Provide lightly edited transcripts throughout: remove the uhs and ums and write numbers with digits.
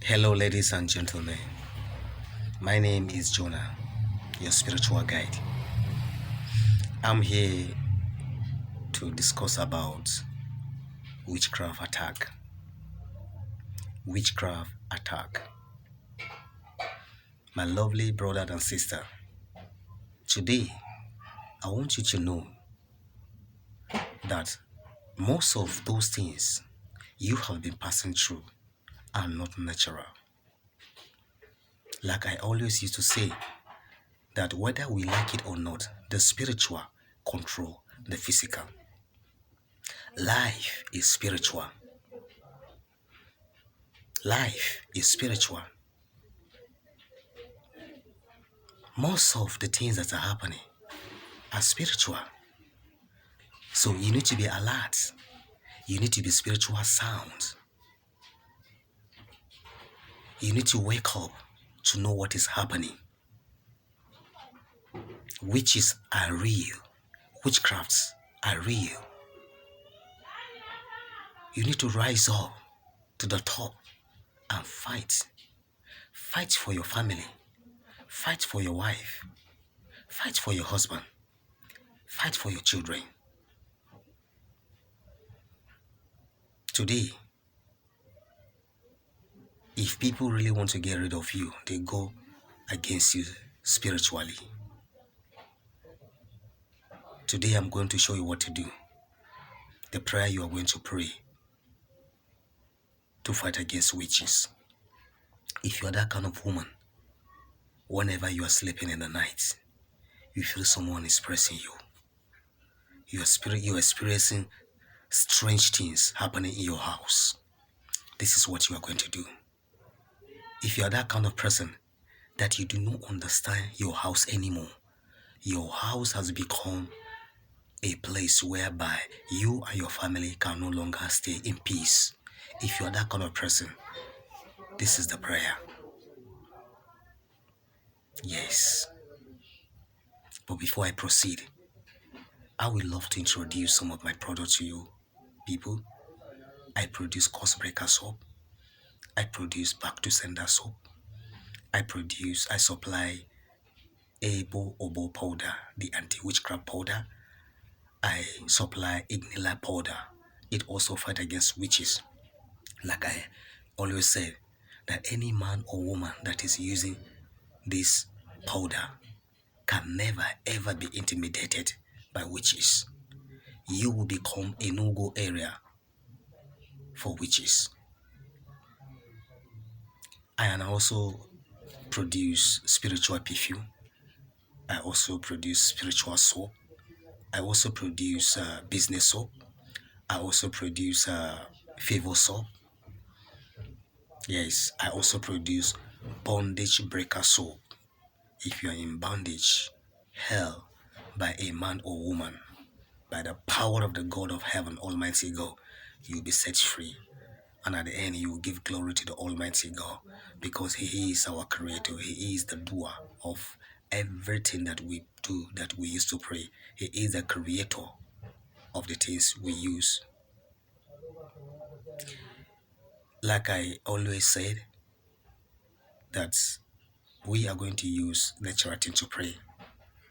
Hello, ladies and gentlemen. My name is Jonah, your spiritual guide. I'm here to discuss about witchcraft attack. Witchcraft attack. My lovely brother and sister, today I want you to know that most of those things you have been passing through are not natural. Like I always used to say, that whether we like it or not, the spiritual control the physical. Life is spiritual. Life is spiritual. Most of the things that are happening are spiritual. So you need to be alert. You need to be spiritual sound. You need to wake up to know what is happening. Witches are real. Witchcrafts are real. You need to rise up to the top and fight. Fight for your family. Fight for your wife. Fight for your husband. Fight for your children. Today, if people really want to get rid of you, they go against you spiritually. Today, I'm going to show you what to do. The prayer you are going to pray to fight against witches. If you are that kind of woman, whenever you are sleeping in the night, you feel someone is pressing you. You are experiencing strange things happening in your house. This is what you are going to do. If you are that kind of person that you do not understand your house anymore, your house has become a place whereby you and your family can no longer stay in peace. If you are that kind of person, this is the prayer. Yes. But before I proceed, I would love to introduce some of my products to you people. I produce Curse Breaker soap. I produce Back to Sender soap. I supply Ebo Obo powder, the anti-witchcraft powder. I supply Ignila powder. It also fights against witches. Like I always said, that any man or woman that is using this powder can never ever be intimidated by witches. You will become a no-go area for witches. I also produce spiritual perfume. I also produce spiritual soap. I also produce business soap. I also produce favor soap. Yes, I also produce bondage breaker soap. If you are in bondage, held by a man or woman, by the power of the God of heaven, Almighty God, you will be set free. And at the end, you will give glory to the Almighty God, because He is our Creator. He is the doer of everything that we do, that we used to pray. He is the Creator of the things we use. Like I always said, that we are going to use natural things to pray,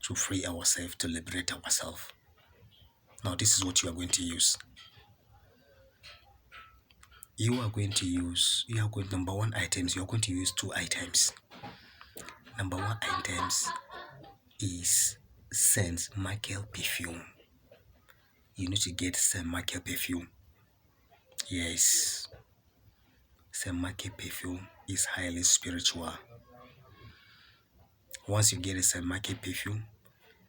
to free ourselves, to liberate ourselves. Now, this is what you are going to use. Number one items, you are going to use two items. Number one items is Saint Michael perfume. You need to get Saint Michael perfume. Yes. Saint Michael perfume is highly spiritual. Once you get a Saint Michael perfume,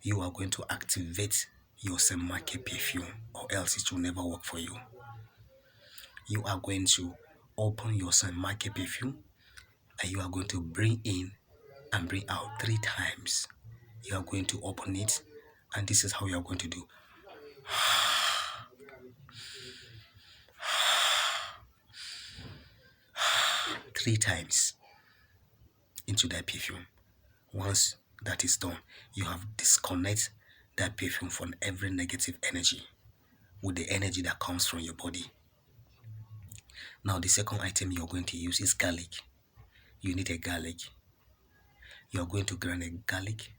you are going to activate your Saint Michael perfume, or else it will never work for you. You are going to open your Saint Michael perfume, and you are going to bring in and bring out 3 times. You are going to open it, and this is how you are going to do. 3 times into that perfume. Once that is done, you have disconnect that perfume from every negative energy with the energy that comes from your body. Now, the second item you're going to use is garlic. You need a garlic. You are going to grind a garlic,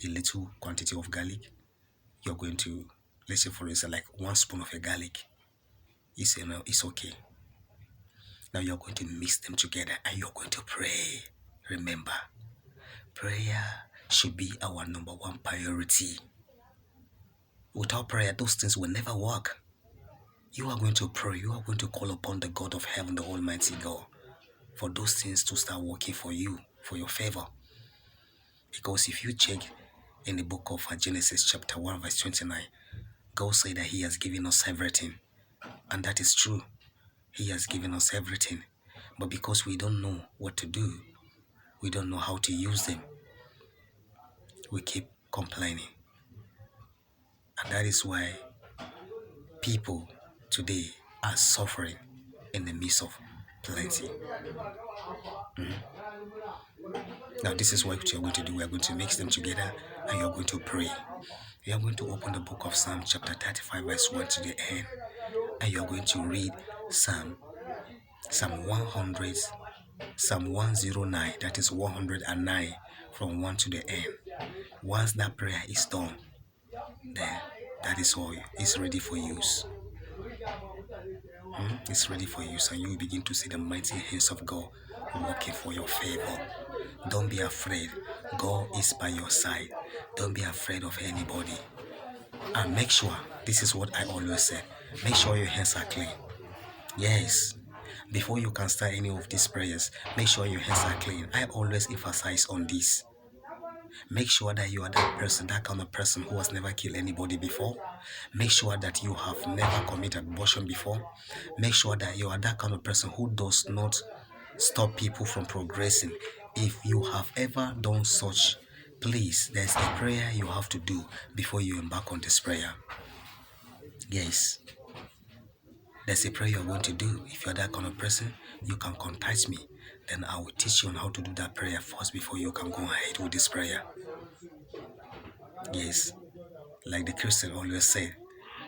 a little quantity of garlic. You're going to, let's say for instance, like 1 spoon of a garlic. You say, no, it's okay. Now you're going to mix them together and you're going to pray. Remember, prayer should be our number one priority. Without prayer, those things will never work. You are going to pray. You are going to call upon the God of heaven, the Almighty God, for those things to start working for you, for your favor. Because if you check in the book of Genesis chapter 1 verse 29, God said that he has given us everything. And that is true. He has given us everything. But because we don't know what to do, we don't know how to use them, we keep complaining. And that is why people today are suffering in the midst of plenty. Now this is what you're going to do. We're going to mix them together and you're going to pray. You're going to open the book of Psalm chapter 35 verse 1 to the end. And you're going to read Psalm 100, Psalm 109, that is 109 from 1 to the end. Once that prayer is done, then that is all. It's ready for use. It's ready for use, and you will begin to see the mighty hands of God working for your favor. Don't be afraid. God is by your side. Don't be afraid of anybody. And make sure, this is what I always say, make sure your hands are clean. Yes. Before you can start any of these prayers, make sure your hands are clean. I always emphasize on this. Make sure that you are that person, that kind of person who has never killed anybody before. Make sure that you have never committed abortion before. Make sure that you are that kind of person who does not stop people from progressing. If you have ever done such, please, there's a prayer you have to do before you embark on this prayer. Yes. There's a prayer you're going to do. If you're that kind of person, you can contact me. Then I will teach you on how to do that prayer first before you can go ahead with this prayer. Yes. Like the Christian always say,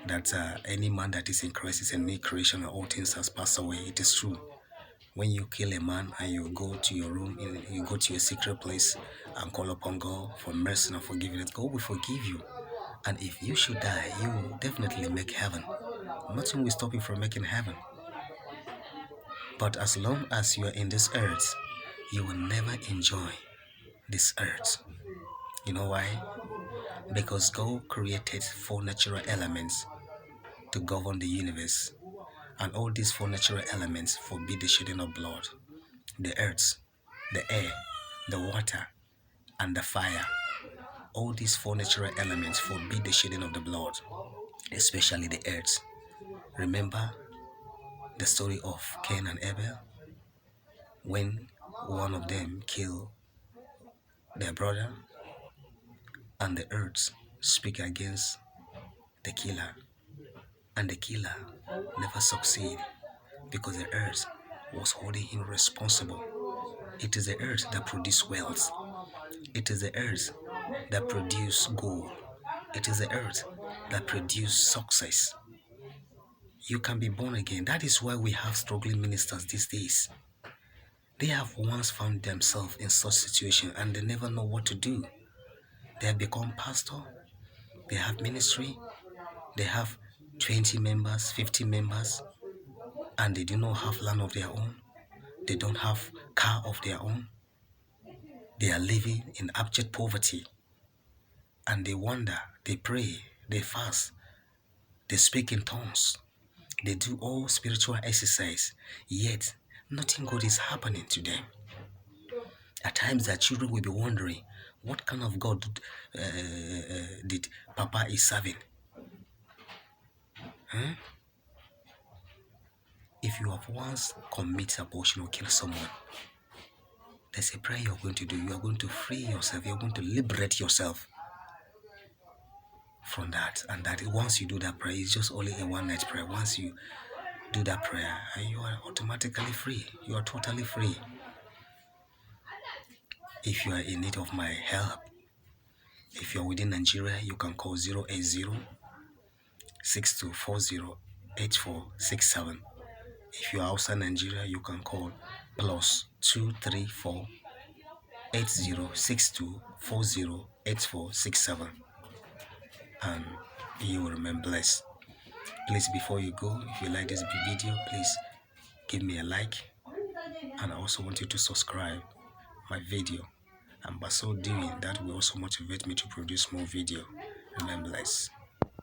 that any man that is in Christ is a new creation and all things has passed away. It is true. When you kill a man and you go to your room, you go to your secret place and call upon God for mercy and forgiveness, God will forgive you. And if you should die, you will definitely make heaven. Nothing will stop you from making heaven. But as long as you are in this earth, you will never enjoy this earth. You know why? Because God created 4 natural elements to govern the universe. And all these 4 natural elements forbid the shedding of blood. The earth, the air, the water, and the fire. All these 4 natural elements forbid the shedding of the blood, especially the earth. Remember the story of Cain and Abel? When one of them killed their brother, and the earth speak against the killer, and the killer never succeed because the earth was holding him responsible. It is the earth that produces wealth. It is the earth that produces gold. It is the earth that produces success. You can be born again. That is why we have struggling ministers these days. They have once found themselves in such situation and they never know what to do. They have become pastor. They have ministry. They have 20 members, 50 members, and they do not have land of their own. They don't have car of their own. They are living in abject poverty. And they wonder, they pray, they fast, they speak in tongues, they do all spiritual exercise, yet nothing good is happening to them. At times their children will be wondering, what kind of God did Papa is serving? If you have once committed abortion or killed someone, there's a prayer you're going to do. You are going to free yourself. You're going to liberate yourself from that. And that once you do that prayer, it's just only a one-night prayer. Once you do that prayer, you are automatically free. You are totally free. If you are in need of my help, if you're within Nigeria, you can call 080-6240-8467. If you're outside Nigeria, you can call plus 234 8062408467, and you will remain blessed. Please, before you go, if you like this video, please give me a like, and I also want you to subscribe my video, and by so doing that will also motivate me to produce more video. Remain blessed.